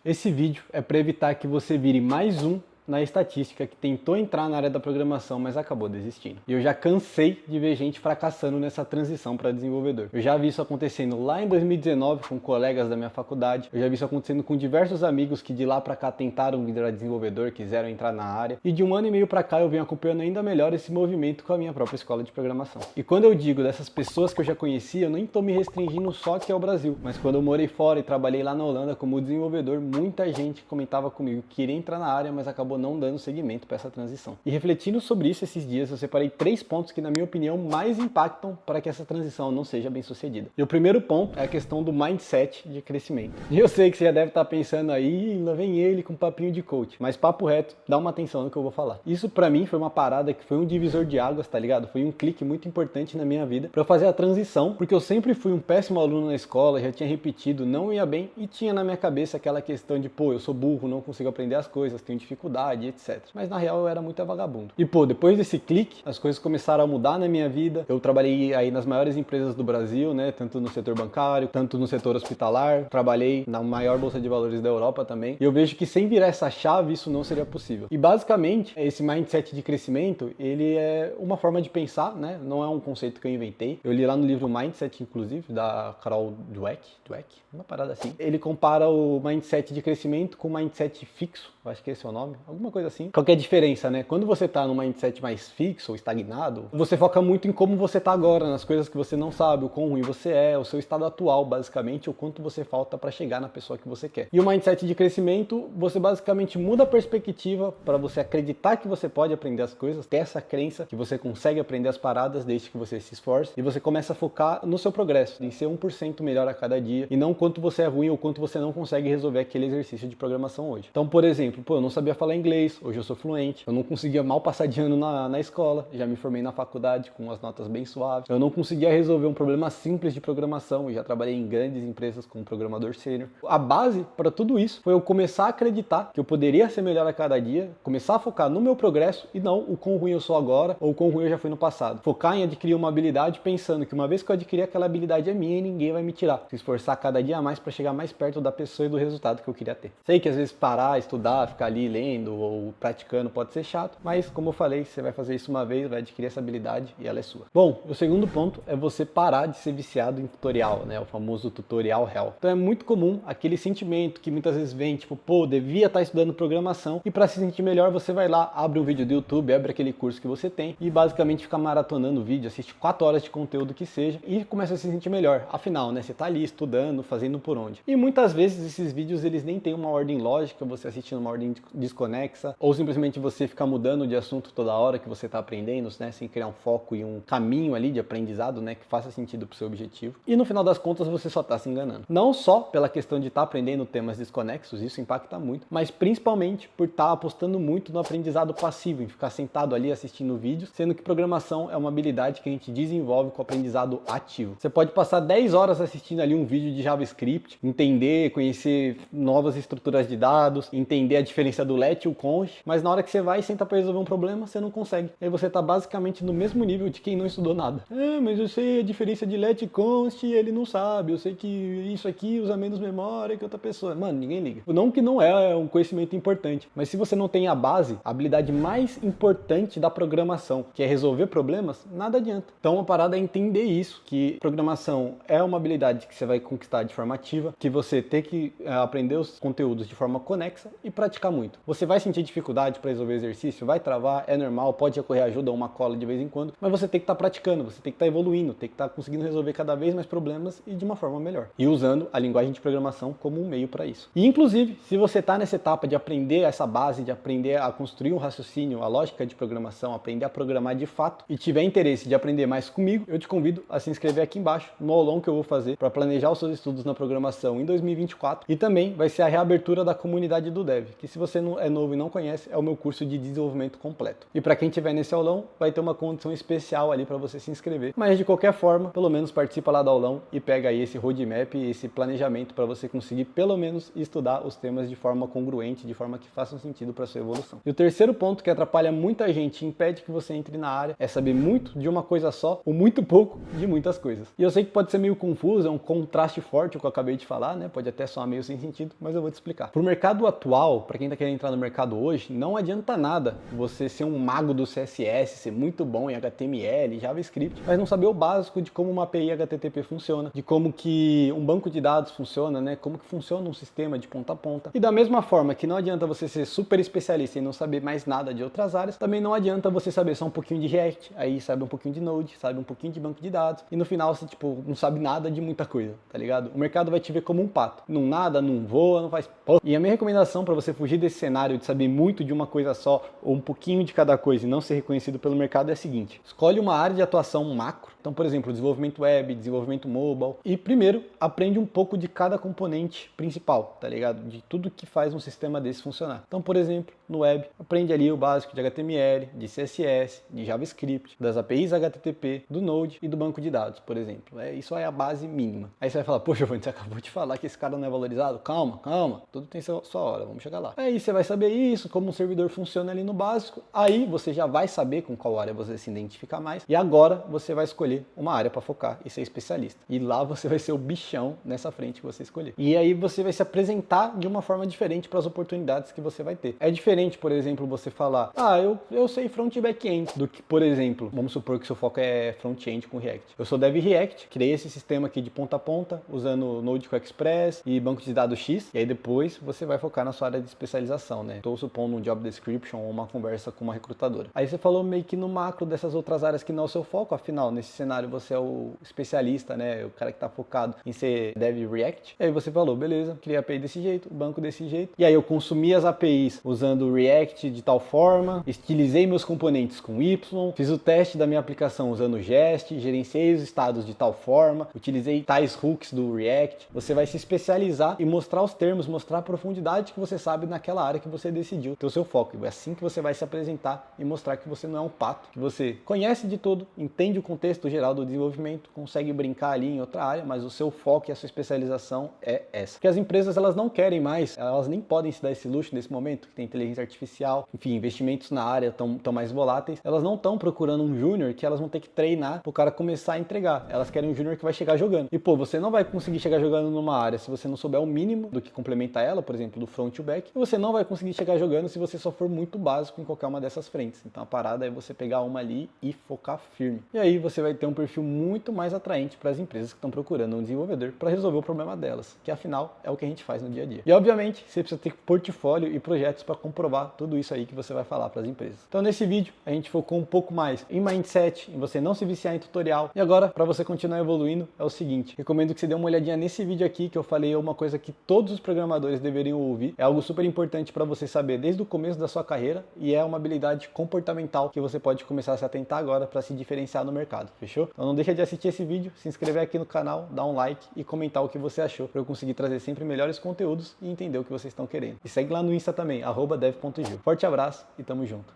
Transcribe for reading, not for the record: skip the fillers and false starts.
Esse vídeo é para evitar que você vire mais um na estatística que tentou entrar na área da programação, mas acabou desistindo. E eu já cansei de ver gente fracassando nessa transição para desenvolvedor. Eu já vi isso acontecendo lá em 2019 com colegas da minha faculdade, eu já vi isso acontecendo com diversos amigos que de lá para cá tentaram virar desenvolvedor, quiseram entrar na área, e de um ano e meio para cá eu venho acompanhando ainda melhor esse movimento com a minha própria escola de programação. E quando eu digo dessas pessoas que eu já conhecia, eu nem estou me restringindo só aqui ao Brasil, mas quando eu morei fora e trabalhei lá na Holanda como desenvolvedor, muita gente comentava comigo que queria entrar na área, mas acabou não dando seguimento para essa transição. E refletindo sobre isso esses dias, eu separei 3 pontos que, na minha opinião, mais impactam para que essa transição não seja bem sucedida. E o primeiro ponto é a questão do mindset de crescimento. E eu sei que você já deve estar pensando aí, lá vem ele com papinho de coach, mas papo reto, dá uma atenção no que eu vou falar. Isso para mim foi uma parada que foi um divisor de águas, tá ligado? Foi um clique muito importante na minha vida para eu fazer a transição, porque eu sempre fui um péssimo aluno na escola, já tinha repetido, não ia bem e tinha na minha cabeça aquela questão de, pô, eu sou burro, não consigo aprender as coisas, tenho dificuldade, etc. Mas na real eu era muito vagabundo. E pô, depois desse clique, as coisas começaram a mudar na minha vida. Eu trabalhei aí nas maiores empresas do Brasil, né? Tanto no setor bancário, tanto no setor hospitalar. Trabalhei na maior bolsa de valores da Europa também. E eu vejo que sem virar essa chave, isso não seria possível. E basicamente, esse mindset de crescimento, ele é uma forma de pensar, né? Não é um conceito que eu inventei. Eu li lá no livro Mindset, inclusive, da Carol Dweck, uma parada assim. Ele compara o mindset de crescimento com o mindset fixo. Eu acho que esse é o nome, alguma coisa assim. Qual que é a diferença, né? Quando você tá num mindset mais fixo ou estagnado, você foca muito em como você tá agora, nas coisas que você não sabe, o quão ruim você é, o seu estado atual, basicamente, o quanto você falta para chegar na pessoa que você quer. E o mindset de crescimento, você basicamente muda a perspectiva para você acreditar que você pode aprender as coisas, ter essa crença que você consegue aprender as paradas desde que você se esforce, e você começa a focar no seu progresso, em ser 1% melhor a cada dia, e não quanto você é ruim ou quanto você não consegue resolver aquele exercício de programação hoje. Então, por exemplo, pô, eu não sabia falar inglês, hoje eu sou fluente, eu não conseguia mal passar de ano na escola, já me formei na faculdade com as notas bem suaves, eu não conseguia resolver um problema simples de programação, e já trabalhei em grandes empresas como programador sênior. A base para tudo isso foi eu começar a acreditar que eu poderia ser melhor a cada dia, começar a focar no meu progresso e não o quão ruim eu sou agora ou o quão ruim eu já fui no passado. Focar em adquirir uma habilidade pensando que uma vez que eu adquirir aquela habilidade é minha e ninguém vai me tirar. Se esforçar cada dia mais para chegar mais perto da pessoa e do resultado que eu queria ter. Sei que às vezes parar, estudar, ficar ali lendo ou praticando pode ser chato, mas como eu falei, você vai fazer isso uma vez, vai adquirir essa habilidade e ela é sua. Bom, o segundo ponto é você parar de ser viciado em tutorial, né? O famoso tutorial hell. Então é muito comum aquele sentimento que muitas vezes vem, tipo, pô, devia estar estudando programação, e para se sentir melhor você vai lá, abre um vídeo do YouTube, abre aquele curso que você tem e basicamente fica maratonando o vídeo, assiste 4 horas de conteúdo que seja e começa a se sentir melhor. Afinal, né, você tá ali estudando, fazendo por onde. E muitas vezes esses vídeos eles nem têm uma ordem lógica, você assiste numa ordem desconexa, ou simplesmente você fica mudando de assunto toda hora que você tá aprendendo, né, sem criar um foco e um caminho ali de aprendizado, né, que faça sentido pro seu objetivo. E no final das contas você só tá se enganando. Não só pela questão de estar aprendendo temas desconexos, isso impacta muito, mas principalmente por estar apostando muito no aprendizado passivo, em ficar sentado ali assistindo vídeos, sendo que programação é uma habilidade que a gente desenvolve com o aprendizado ativo. Você pode passar 10 horas assistindo ali um vídeo de JavaScript, entender, conhecer novas estruturas de dados, entender a diferença do let e o const, mas na hora que você vai e senta para resolver um problema, você não consegue. Aí você tá basicamente no mesmo nível de quem não estudou nada. Mas eu sei a diferença de let e const e ele não sabe, eu sei que isso aqui usa menos memória que outra pessoa. Mano, ninguém liga. Não que não é um conhecimento importante, mas se você não tem a base, a habilidade mais importante da programação, que é resolver problemas, nada adianta. Então a parada é entender isso, que programação é uma habilidade que você vai conquistar de forma ativa, que você tem que aprender os conteúdos de forma conexa e praticar muito. Você vai sentir dificuldade para resolver exercício, vai travar, é normal, pode recorrer ajuda ou uma cola de vez em quando, mas você tem que estar praticando, você tem que estar evoluindo, tem que estar conseguindo resolver cada vez mais problemas e de uma forma melhor. E usando a linguagem de programação como um meio para isso. E inclusive, se você está nessa etapa de aprender essa base, de aprender a construir um raciocínio, a lógica de programação, aprender a programar de fato, e tiver interesse de aprender mais comigo, eu te convido a se inscrever aqui embaixo no aulão que eu vou fazer para planejar os seus estudos na programação em 2024, e também vai ser a reabertura da comunidade do Dev, que se você não é novo novo e não conhece, é o meu curso de desenvolvimento completo. E para quem estiver nesse aulão, vai ter uma condição especial ali para você se inscrever. Mas de qualquer forma, pelo menos participa lá do aulão e pega aí esse roadmap, esse planejamento para você conseguir pelo menos estudar os temas de forma congruente, de forma que façam sentido para sua evolução. E o terceiro ponto que atrapalha muita gente e impede que você entre na área é saber muito de uma coisa só ou muito pouco de muitas coisas. E eu sei que pode ser meio confuso, é um contraste forte o que eu acabei de falar, né? Pode até soar meio sem sentido, mas eu vou te explicar. Para o mercado atual, para quem está querendo entrar no mercado hoje, não adianta nada você ser um mago do CSS, ser muito bom em HTML, JavaScript, mas não saber o básico de como uma API HTTP funciona, de como que um banco de dados funciona, né? Como que funciona um sistema de ponta a ponta. E da mesma forma que não adianta você ser super especialista e não saber mais nada de outras áreas, também não adianta você saber só um pouquinho de React, aí sabe um pouquinho de Node, sabe um pouquinho de banco de dados, e no final você, tipo, não sabe nada de muita coisa, tá ligado? O mercado vai te ver como um pato. Não nada, não voa, não faz porra. E a minha recomendação para você fugir desse cenário de saber muito de uma coisa só, ou um pouquinho de cada coisa e não ser reconhecido pelo mercado é a seguinte: escolhe uma área de atuação macro. Então, por exemplo, desenvolvimento web, desenvolvimento mobile. E primeiro, aprende um pouco de cada componente principal, tá ligado? De tudo que faz um sistema desse funcionar. Então, por exemplo, no web, aprende ali o básico de HTML, de CSS, de JavaScript, das APIs HTTP, do Node e do banco de dados, por exemplo. Isso é a base mínima. Aí você vai falar, poxa, Giovanni, você acabou de falar que esse cara não é valorizado? Calma, calma, tudo tem sua hora, vamos chegar lá. Aí você vai saber isso, como um servidor funciona ali no básico. Aí você já vai saber com qual área você se identifica mais. E agora você vai escolher uma área para focar e ser especialista. E lá você vai ser o bichão nessa frente que você escolher. E aí você vai se apresentar de uma forma diferente para as oportunidades que você vai ter. É diferente, por exemplo, você falar, eu sei front e back-end, do que, por exemplo, vamos supor que seu foco é front-end com React. Eu sou dev React, criei esse sistema aqui de ponta a ponta, usando Node com Express e banco de dados X, e aí depois você vai focar na sua área de especialização, né? Estou supondo um job description ou uma conversa com uma recrutadora. Aí você falou meio que no macro dessas outras áreas que não é o seu foco, afinal, nesse cenário você é o especialista, né? O cara que está focado em ser dev React. E aí você falou, beleza, criei a API desse jeito, o banco desse jeito. E aí eu consumi as APIs usando o React de tal forma, estilizei meus componentes com Y, fiz o teste da minha aplicação usando o Jest, gerenciei os estados de tal forma, utilizei tais hooks do React. Você vai se especializar e mostrar os termos, mostrar a profundidade que você sabe naquela área que você decidiu ter o seu foco. É assim que você vai se apresentar e mostrar que você não é um pato, que você conhece de tudo, entende o contexto geral do desenvolvimento, consegue brincar ali em outra área, mas o seu foco e a sua especialização é essa. Porque as empresas, elas não querem mais, elas nem podem se dar esse luxo nesse momento, que tem inteligência artificial, enfim, investimentos na área estão mais voláteis, elas não estão procurando um júnior que elas vão ter que treinar pro cara começar a entregar. Elas querem um júnior que vai chegar jogando. E pô, você não vai conseguir chegar jogando numa área se você não souber o mínimo do que complementa ela, por exemplo, do front e o back, e você não vai conseguir chegar jogando se você só for muito básico em qualquer uma dessas frentes. Então a parada é você pegar uma ali e focar firme. E aí você vai ter um perfil muito mais atraente para as empresas que estão procurando um desenvolvedor para resolver o problema delas, que afinal é o que a gente faz no dia a dia. E obviamente você precisa ter portfólio e projetos para comprovar tudo isso aí que você vai falar para as empresas. Então nesse vídeo a gente focou um pouco mais em mindset, em você não se viciar em tutorial. E agora, para você continuar evoluindo, é o seguinte, recomendo que você dê uma olhadinha nesse vídeo aqui que eu falei uma coisa que todos os programadores deveriam ouvir. É algo super importante para você saber desde o começo da sua carreira e é uma habilidade comportamental que você pode começar a se atentar agora para se diferenciar no mercado, fechou? Então não deixa de assistir esse vídeo, se inscrever aqui no canal, dar um like e comentar o que você achou para eu conseguir trazer sempre melhores conteúdos e entender o que vocês estão querendo. E segue lá no Insta também, @dev.gil. Forte abraço e tamo junto.